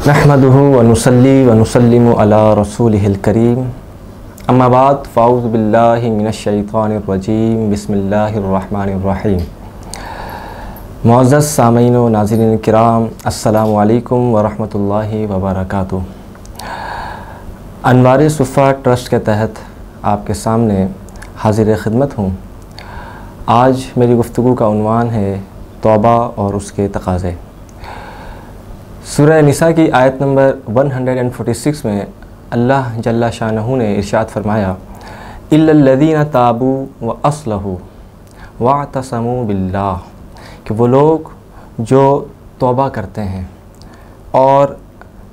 नहमदुहु व नुसल्ली व नुसल्लिमु अला रसूलिहिल करीम अम्मा बाद फ़ाऊज़ु बिल्लाहि मिनश शैतानिर रजीम बिस्मिल्लाहिर रहमानिर रहीम। मुअज़्ज़ज़ सामीन व नाज़रीन किराम, अस्सलामु अलैकुम व रहमतुल्लाहि व बरकातुहू। अनवार-ए-सुफ़्फ़ा ट्रस्ट के तहत आपके सामने हाज़िर खिदमत हूँ। आज मेरी गुफ्तगू का उन्वान है तौबा और उसके तकाज़े। सूरह निसा की आयत नंबर 146 में अल्लाह जल्ला शानहू ने इरशाद फरमाया, इल्लल्लज़ीना ताबू व अस्लहू वअतसमू बिल्लाह, कि वो लोग जो तौबा करते हैं और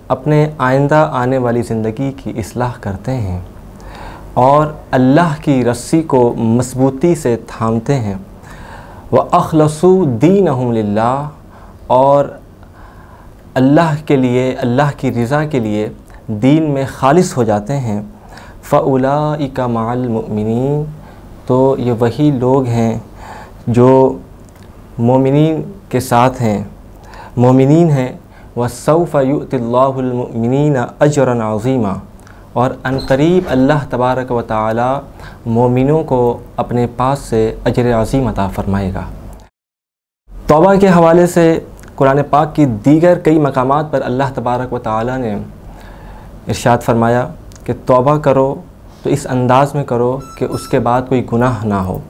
अपने आइंदा आने वाली ज़िंदगी की इस्लाह करते हैं और अल्लाह की रस्सी को मजबूती से थामते हैं, व अखलसू दीनहुम लिल्लाह, और अल्लाह के लिए, अल्लाह की रज़ा के लिए दीन में खालिस हो जाते हैं, फ़उलाइका मअल मुमिनीन, तो ये वही लोग हैं जो मोमिनीन के साथ हैं, मोमिनीन हैं। वसौफ़ युअतिल्लाहुल मुमिनीना अजरन अज़ीमा, और अनक़रीब अल्लाह तबारक व तआला मोमिनों को अपने पास से अजर अज़ीम अता फ़रमाएगा। तौबा के हवाले से कुरान पाक की दीगर कई मकामात पर अल्लाह तबारक व तआला ने इरशाद फरमाया कि तौबा करो तो इस अंदाज़ में करो कि उसके बाद कोई गुनाह ना हो,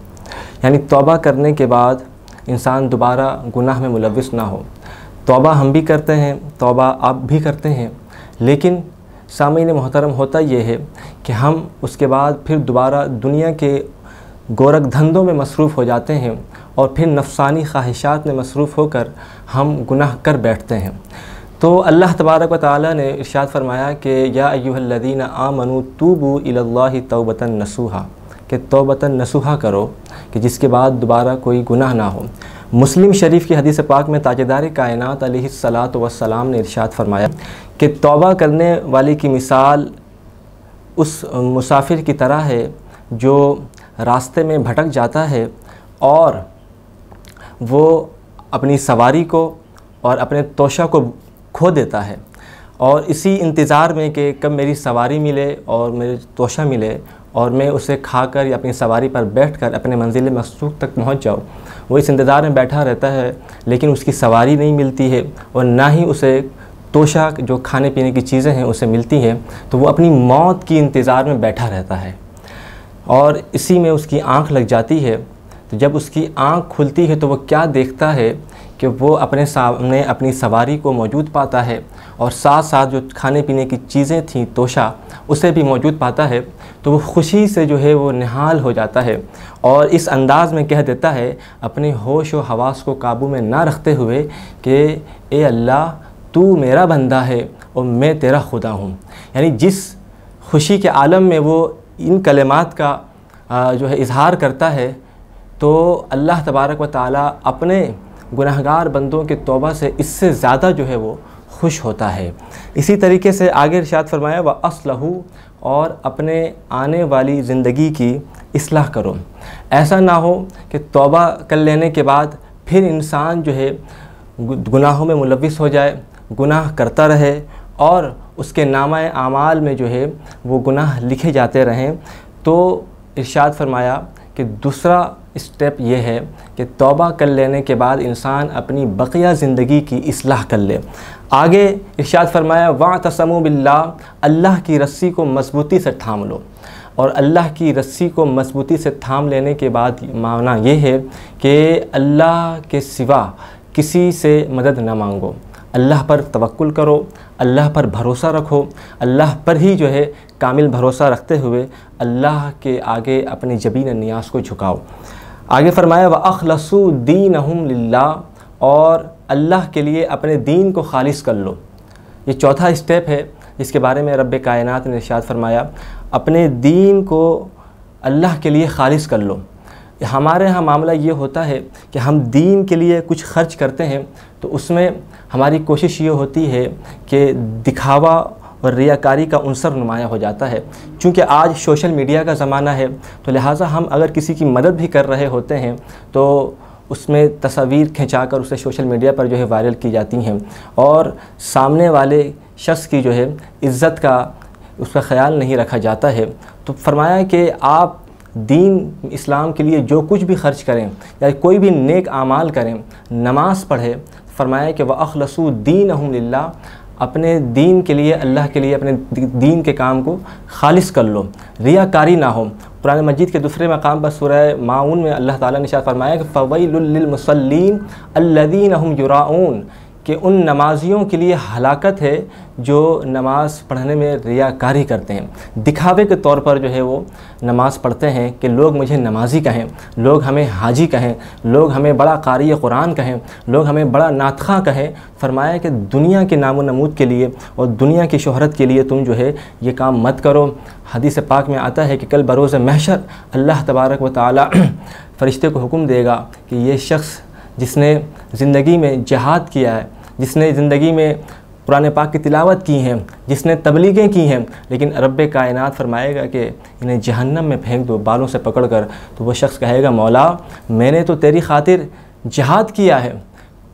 यानी तौबा करने के बाद इंसान दोबारा गुनाह में मुलव्विस ना हो। तौबा हम भी करते हैं, तौबा आप भी करते हैं, लेकिन सामीन मोहतरम होता ये है कि हम उसके बाद फिर दोबारा दुनिया के गोरख धंधों में मसरूफ़ हो जाते हैं और फिर नफ़सानी ख्वाहिशात में मसरूफ़ होकर हम गुनाह कर बैठते हैं। तो अल्लाह तबारक व तआला ने इरशाद फरमाया कि या अय्युहल्लज़ीना आमनू तूबू इलल्लाहि तौबतन नसूहा, कि तौबतन नसूहा करो कि जिसके बाद दोबारा कोई गुनाह ना हो। मुस्लिम शरीफ की हदीस पाक में ताजदार कायनात अलैहिस्सलातु वस्सलाम ने इरशाद फरमाया कि तौबा करने वाले की मिसाल उस मुसाफिर की तरह है जो रास्ते में भटक जाता है और वो अपनी सवारी को और अपने तोशा को खो देता है, और इसी इंतज़ार में कि कब मेरी सवारी मिले और मेरे तोशा मिले और मैं उसे खाकर या अपनी सवारी पर बैठकर अपने मंजिल मक़सूद तक पहुंच जाऊं, वो इस इंतज़ार में बैठा रहता है, लेकिन उसकी सवारी नहीं मिलती है और ना ही उसे तोशा जो खाने पीने की चीज़ें हैं उसे मिलती हैं। तो वो अपनी मौत की इंतज़ार में बैठा रहता है और इसी में उसकी आँख लग जाती है। तो जब उसकी आँख खुलती है तो वो क्या देखता है कि वो अपने सामने अपनी सवारी को मौजूद पाता है और साथ साथ जो खाने पीने की चीज़ें थीं, तोशा, उसे भी मौजूद पाता है। तो वो खुशी से जो है वो निहाल हो जाता है और इस अंदाज़ में कह देता है अपने होश व हवास को काबू में ना रखते हुए कि ए अल्लाह, तू मेरा बंदा है और मैं तेरा खुदा हूँ। यानी जिस खुशी के आलम में वो इन कलिमात का जो है इजहार करता है, तो अल्लाह तबारक व तआला अपने गुनहगार बंदों के तौबा से इससे ज़्यादा जो है वो खुश होता है। इसी तरीके से आगे इरशाद फरमाया व अस्लहू, और अपने आने वाली ज़िंदगी की इस्लाह करो। ऐसा ना हो कि तौबा कर लेने के बाद फिर इंसान जो है गुनाहों में मुलव्विस हो जाए, गुनाह करता रहे और उसके नामा आमाल में जो है वो गुनाह लिखे जाते रहें। तो इरशाद फरमाया कि दूसरा स्टेप ये है कि तौबा कर लेने के बाद इंसान अपनी बकिया ज़िंदगी की इस्लाह कर ले। आगे इरशाद फरमाया वअतसमू बिल्लाह, अल्लाह की रस्सी को मजबूती से थाम लो। और अल्लाह की रस्सी को मजबूती से थाम लेने के बाद माना ये है कि अल्लाह के सिवा किसी से मदद न मांगो, अल्लाह पर तवक्कुल करो, अल्लाह पर भरोसा रखो, अल्लाह पर ही जो है कामिल भरोसा रखते हुए अल्लाह के आगे अपनी जबीन नियाज़ को झुकाओ। आगे फरमाया व अखलसू दीनहुम लिल्लाह, और अल्लाह के लिए अपने दीन को खालिस कर लो। ये चौथा स्टेप है जिसके बारे में रब्बे कायनात ने इरशाद फरमाया अपने दीन को अल्लाह के लिए खालिस कर लो। हमारे यहाँ मामला ये होता है कि हम दीन के लिए कुछ खर्च करते हैं तो उसमें हमारी कोशिश ये होती है कि दिखावा और रियाकारी का उनसर नुमाया हो जाता है। चूँकि आज सोशल मीडिया का ज़माना है तो लिहाजा हम अगर किसी की मदद भी कर रहे होते हैं तो उसमें तस्वीर खिंचाकर उसे सोशल मीडिया पर जो है वायरल की जाती हैं और सामने वाले शख्स की जो है इज़्ज़त का उसका ख़याल नहीं रखा जाता है। तो फरमाया कि आप दीन इस्लाम के लिए जो कुछ भी खर्च करें या कोई भी नेक आमाल करें, नमाज पढ़े, फरमाया कि वअख़लसू दीनहुम लिल्लाह, अपने दीन के लिए, अल्लाह के लिए अपने दीन के काम को खालिस कर लो, रियाकारी ना हो। कुरान मजीद के दूसरे मकाम पर सूरह माऊन में अल्लाह ताला ने इरशाद फरमाया कि फ़वैलुल लिल मुसल्लीन अल्लज़ीना हुम युराऊन, कि उन नमाजियों के लिए हलाकत है जो नमाज़ पढ़ने में रियाकारी करते हैं, दिखावे के तौर पर जो है वो नमाज़ पढ़ते हैं कि लोग मुझे नमाजी कहें, लोग हमें हाजी कहें, लोग हमें बड़ा कारी कुरान कहें, लोग हमें बड़ा नातख़ा कहें। फरमाया कि दुनिया के नामो नमूद के लिए और दुनिया की शोहरत के लिए तुम जो है ये काम मत करो। हदीस पाक में आता है कि कल बरोज़ महशर अल्लाह तबारक व तआला फ़रिश्ते को हुक्म देगा कि ये शख्स जिसने ज़िंदगी में जिहाद किया है, जिसने ज़िंदगी में कुरान पाक की तिलावत की हैं, जिसने तबलीगें की हैं, लेकिन रब्बे कायनात फरमाएगा कि इन्हें जहन्नम में फेंक दो बालों से पकड़कर। तो वह शख्स कहेगा मौला मैंने तो तेरी खातिर जिहाद किया है,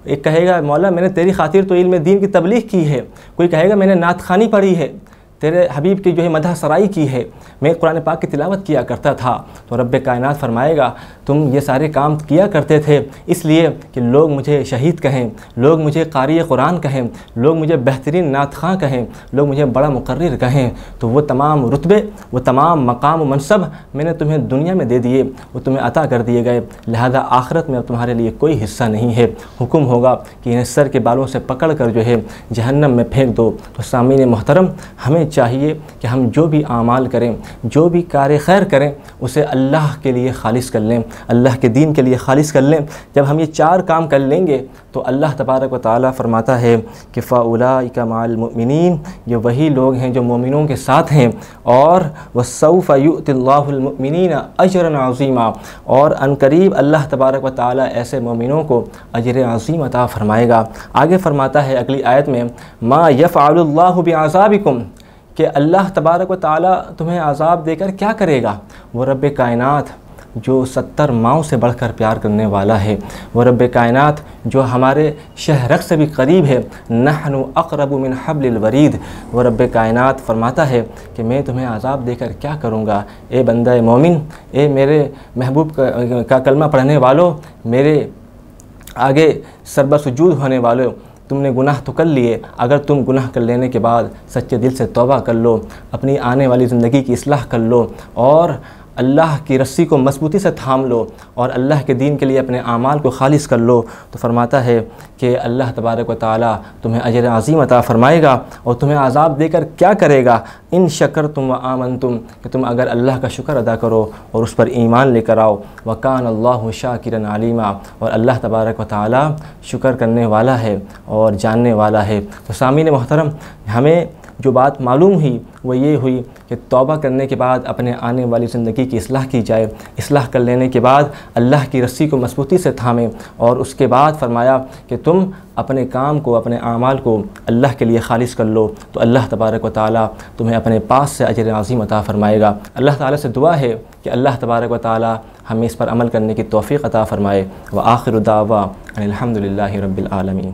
एक कहेगा मौला मैंने तेरी खातिर तो इल्म दीन की तबलीग की है, कोई कहेगा मैंने नात खानी पढ़ी है, तेरे हबीब की जो है मदह सराई की है, मैं कुरान पाक की तिलावत किया करता था। तो रब्बे कायनात फरमाएगा तुम ये सारे काम किया करते थे इसलिए कि लोग मुझे शहीद कहें, लोग मुझे कारी कुरान कहें, लोग मुझे बेहतरीन नातख़ा कहें, लोग मुझे बड़ा मुकर्रिर कहें। तो वो तमाम रुतबे, वो तमाम मकाम व मनसब मैंने तुम्हें दुनिया में दे दिए, वो तुम्हें अता कर दिए गए, लिहाजा आखिरत में अब तुम्हारे लिए कोई हिस्सा नहीं है। हुक्म होगा कि इन्हें सर के बालों से पकड़ कर जो है जहन्नम में फेंक दो। तो सामीन मोहतरम, हमें चाहिए कि हम जो भी आमाल करें, जो भी कार्य खैर करें, उसे अल्लाह के लिए खालिस कर लें, अल्लाह के दीन के लिए खालिस कर लें। जब हम ये चार काम कर लेंगे तो अल्लाह तबारक व तआला फरमाता है कि फ़उलाइका मअल मुमिनीन, ये वही लोग हैं जो मोमिनों के साथ हैं, और वस्सौफ़ युअतिल्लाहुल मुमिनीना अजरन अज़ीमा, और अनकरीब अल्लाह तबारक व तआला ऐसे मोमिनों को अजर अज़ीम अता फरमाएगा। आगे फरमाता है अगली आयत में मा यफ़अलुल्लाहु बिअज़ाबिकुम, कि अल्लाह तबारक व तआला तुम्हें आज़ाब देकर क्या करेगा। वो रब्बे कायनात जो 70 माओं से बढ़कर प्यार करने वाला है, वो रब्बे कायनात जो हमारे शहरक से भी करीब है, नहनु अक़रबु मिन हब्लिल वरीद, वो रब्बे कायनात फरमाता है कि मैं तुम्हें आज़ाब देकर क्या करूँगा। ए बंदा मोमिन, ए मेरे महबूब का कलमा पढ़ने वालों, मेरे आगे सरबा सुजूद होने वालों, तुमने गुनाह तो कर लिए, अगर तुम गुनाह कर लेने के बाद सच्चे दिल से तौबा कर लो, अपनी आने वाली ज़िंदगी की इस्लाह कर लो और अल्लाह की रस्सी को मजबूती से थाम लो और अल्लाह के दीन के लिए अपने आमाल को खालिस कर लो, तो फरमाता है कि अल्लाह तबारक व तआला तुम्हें अजर अज़ीम अता फरमाएगा। और तुम्हें आज़ाब देकर क्या करेगा, इन शकरतुम व आमनतुम, कि तुम अगर अल्लाह का शुक्र अदा करो और उस पर ईमान लेकर आओ। व कान अल्लाहु शाकिरन अलीमा, और अल्लाह तबारक व तआला शुक्र करने वाला है और जानने वाला है। तो सामीन मोहतरम, हमें जो बात मालूम हुई वो ये हुई कि तौबा करने के बाद अपने आने वाली ज़िंदगी की इस्लाह की जाए, इस्लाह कर लेने के बाद अल्लाह की रस्सी को मजबूती से थामें, और उसके बाद फरमाया कि तुम अपने काम को, अपने आमाल को अल्लाह के लिए खालिस कर लो, तो अल्लाह तबारक व तआला तुम्हें अपने पास से अजर अज़ीम अता फरमाएगा। अल्लाह ताला से दुआ है कि अल्लाह तबारक व तआला हमें इस पर अमल करने की तौफ़ीक़ अता फ़रमाए। व आखिरु दावा अनिल हम्दुलिल्लाहि रब्बिल आलमीन।